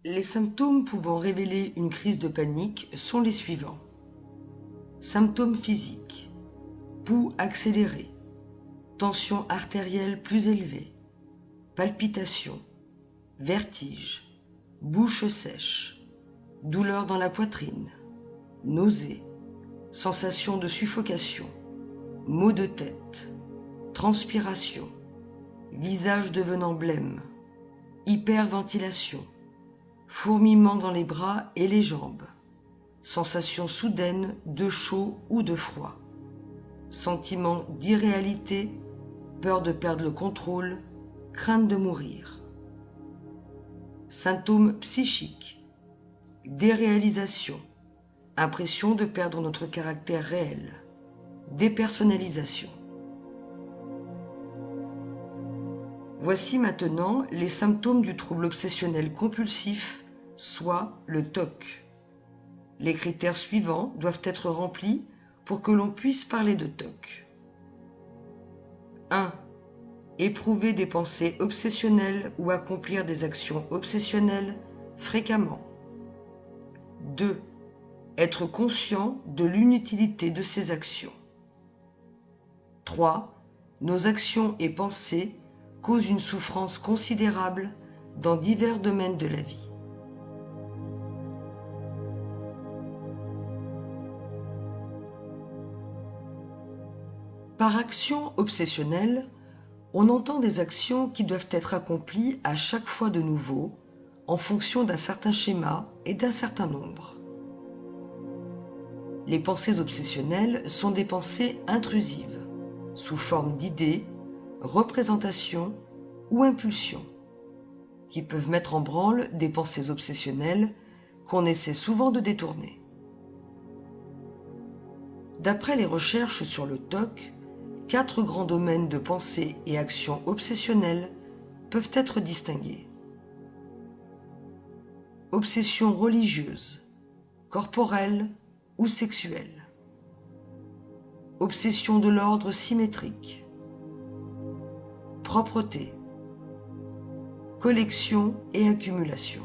Les symptômes pouvant révéler une crise de panique sont les suivants. Symptômes physiques. Pouls accéléré, tension artérielle plus élevée, palpitations, vertige, bouche sèche, douleur dans la poitrine, nausées, sensation de suffocation, maux de tête, transpiration, visage devenant blême, hyperventilation, fourmillement dans les bras et les jambes, sensation soudaine de chaud ou de froid, sentiment d'irréalité, peur de perdre le contrôle, crainte de mourir. Symptômes psychiques, déréalisation, impression de perdre notre caractère réel, dépersonnalisation. Voici maintenant les symptômes du trouble obsessionnel compulsif, soit le TOC. Les critères suivants doivent être remplis pour que l'on puisse parler de TOC. 1. Éprouver des pensées obsessionnelles ou accomplir des actions obsessionnelles fréquemment. 2. Être conscient de l'inutilité de ces actions. 3. Nos actions et pensées causent une souffrance considérable dans divers domaines de la vie. Par action obsessionnelle, on entend des actions qui doivent être accomplies à chaque fois de nouveau, en fonction d'un certain schéma et d'un certain nombre. Les pensées obsessionnelles sont des pensées intrusives, sous forme d'idées, représentations ou impulsions, qui peuvent mettre en branle des pensées obsessionnelles qu'on essaie souvent de détourner. D'après les recherches sur le TOC, 4 grands domaines de pensée et actions obsessionnelles peuvent être distingués. Obsession religieuse, corporelle ou sexuelle. Obsession de l'ordre symétrique. Propreté. Collection et accumulation.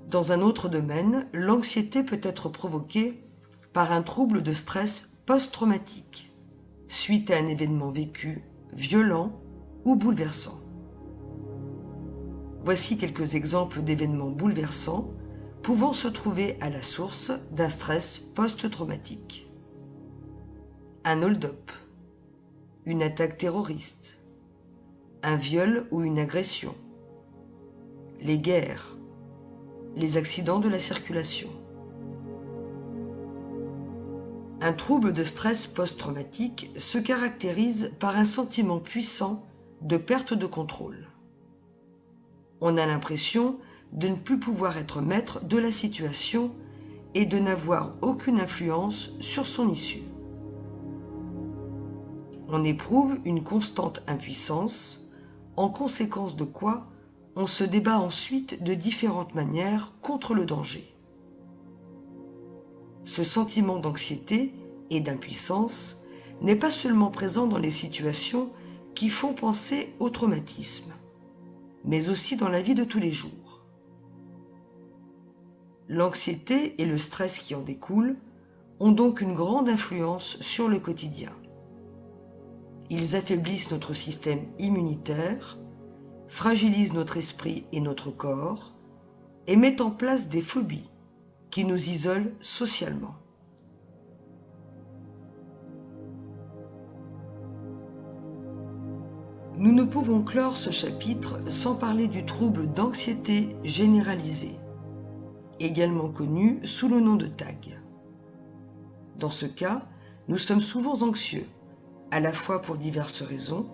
Dans un autre domaine, l'anxiété peut être provoquée par un trouble de stress post-traumatique, suite à un événement vécu, violent ou bouleversant. Voici quelques exemples d'événements bouleversants pouvant se trouver à la source d'un stress post-traumatique. Un hold-up, une attaque terroriste, un viol ou une agression, les guerres, les accidents de la circulation. Un trouble de stress post-traumatique se caractérise par un sentiment puissant de perte de contrôle. On a l'impression de ne plus pouvoir être maître de la situation et de n'avoir aucune influence sur son issue. On éprouve une constante impuissance, en conséquence de quoi on se débat ensuite de différentes manières contre le danger. Ce sentiment d'anxiété et d'impuissance n'est pas seulement présent dans les situations qui font penser au traumatisme, mais aussi dans la vie de tous les jours. L'anxiété et le stress qui en découlent ont donc une grande influence sur le quotidien. Ils affaiblissent notre système immunitaire, fragilisent notre esprit et notre corps et mettent en place des phobies qui nous isolent socialement. Nous ne pouvons clore ce chapitre sans parler du trouble d'anxiété généralisée, également connu sous le nom de TAG. Dans ce cas, nous sommes souvent anxieux, à la fois pour diverses raisons,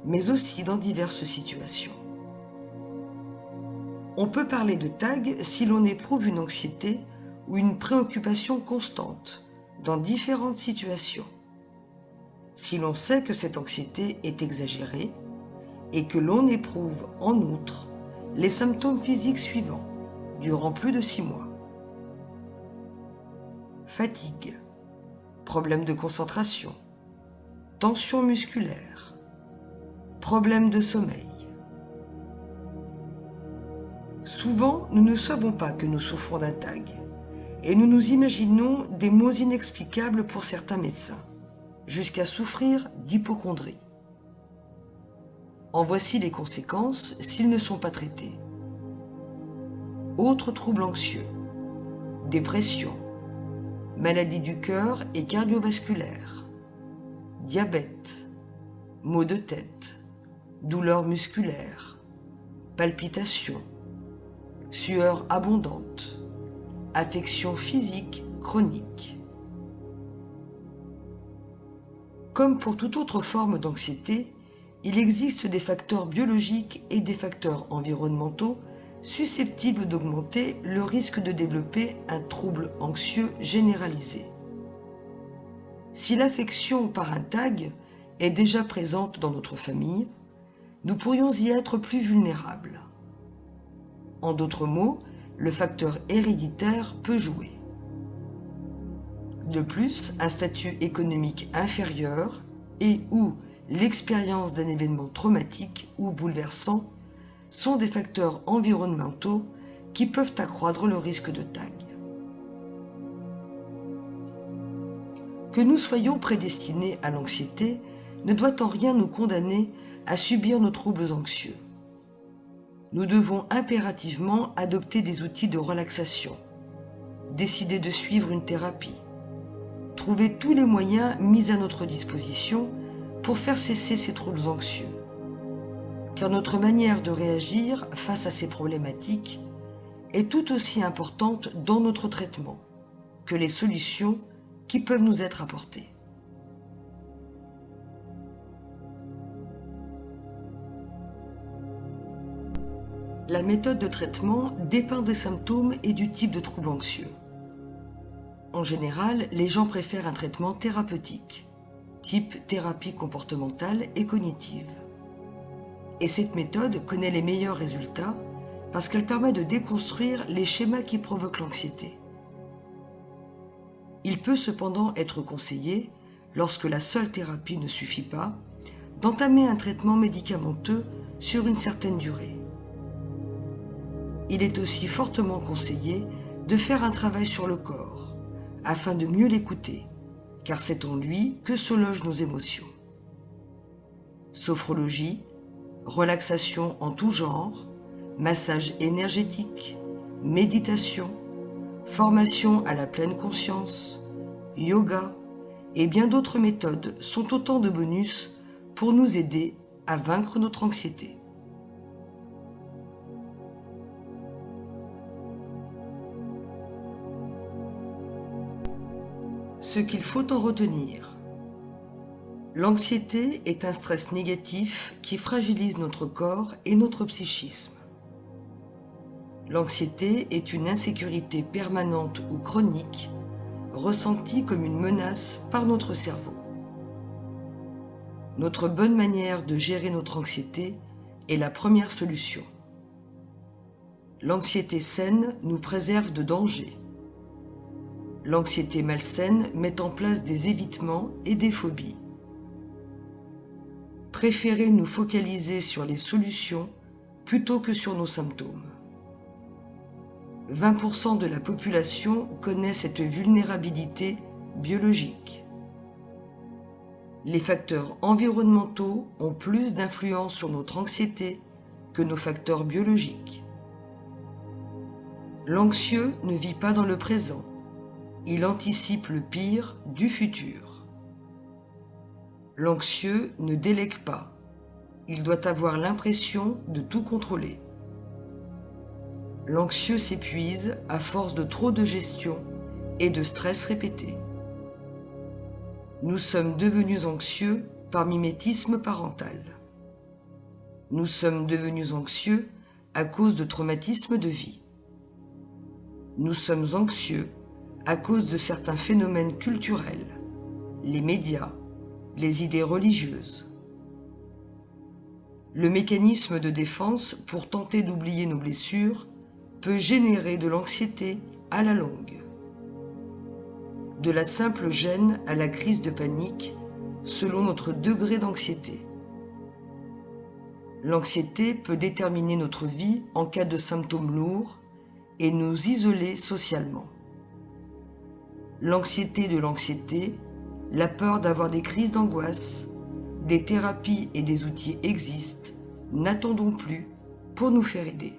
mais aussi dans diverses situations. On peut parler de TAG si l'on éprouve une anxiété ou une préoccupation constante dans différentes situations. Si l'on sait que cette anxiété est exagérée et que l'on éprouve en outre les symptômes physiques suivants durant plus de 6 mois. Fatigue, problème de concentration, tension musculaire, problème de sommeil. Souvent, nous ne savons pas que nous souffrons d'un TAG et nous nous imaginons des maux inexplicables pour certains médecins, jusqu'à souffrir d'hypocondrie. En voici les conséquences s'ils ne sont pas traités. Autres troubles anxieux, dépression, maladie du cœur et cardiovasculaire, diabète, maux de tête, douleurs musculaires, palpitations, sueur abondante, affections physiques chroniques. Comme pour toute autre forme d'anxiété, il existe des facteurs biologiques et des facteurs environnementaux susceptibles d'augmenter le risque de développer un trouble anxieux généralisé. Si l'affection par un TAG est déjà présente dans notre famille, nous pourrions y être plus vulnérables. En d'autres mots, le facteur héréditaire peut jouer. De plus, un statut économique inférieur et ou l'expérience d'un événement traumatique ou bouleversant sont des facteurs environnementaux qui peuvent accroître le risque de TAG. Que nous soyons prédestinés à l'anxiété ne doit en rien nous condamner à subir nos troubles anxieux. Nous devons impérativement adopter des outils de relaxation, décider de suivre une thérapie, trouver tous les moyens mis à notre disposition pour faire cesser ces troubles anxieux. Car notre manière de réagir face à ces problématiques est tout aussi importante dans notre traitement que les solutions qui peuvent nous être apportées. La méthode de traitement dépend des symptômes et du type de trouble anxieux. En général, les gens préfèrent un traitement thérapeutique, type thérapie comportementale et cognitive. Et cette méthode connaît les meilleurs résultats parce qu'elle permet de déconstruire les schémas qui provoquent l'anxiété. Il peut cependant être conseillé, lorsque la seule thérapie ne suffit pas, d'entamer un traitement médicamenteux sur une certaine durée. Il est aussi fortement conseillé de faire un travail sur le corps, afin de mieux l'écouter, car c'est en lui que se logent nos émotions. Sophrologie, relaxation en tout genre, massage énergétique, méditation, formation à la pleine conscience, yoga et bien d'autres méthodes sont autant de bonus pour nous aider à vaincre notre anxiété. Ce qu'il faut en retenir. L'anxiété est un stress négatif qui fragilise notre corps et notre psychisme. L'anxiété est une insécurité permanente ou chronique, ressentie comme une menace par notre cerveau. Notre bonne manière de gérer notre anxiété est la première solution. L'anxiété saine nous préserve de dangers. L'anxiété malsaine met en place des évitements et des phobies. Préférez nous focaliser sur les solutions plutôt que sur nos symptômes. 20% de la population connaît cette vulnérabilité biologique. Les facteurs environnementaux ont plus d'influence sur notre anxiété que nos facteurs biologiques. L'anxieux ne vit pas dans le présent. Il anticipe le pire du futur. L'anxieux ne délègue pas. Il doit avoir l'impression de tout contrôler. L'anxieux s'épuise à force de trop de gestion et de stress répété. Nous sommes devenus anxieux par mimétisme parental. Nous sommes devenus anxieux à cause de traumatismes de vie. Nous sommes anxieux à cause de certains phénomènes culturels, les médias, les idées religieuses. Le mécanisme de défense pour tenter d'oublier nos blessures peut générer de l'anxiété à la longue. De la simple gêne à la crise de panique, selon notre degré d'anxiété. L'anxiété peut déterminer notre vie en cas de symptômes lourds et nous isoler socialement. L'anxiété de l'anxiété, la peur d'avoir des crises d'angoisse, des thérapies et des outils existent, n'attendons plus pour nous faire aider.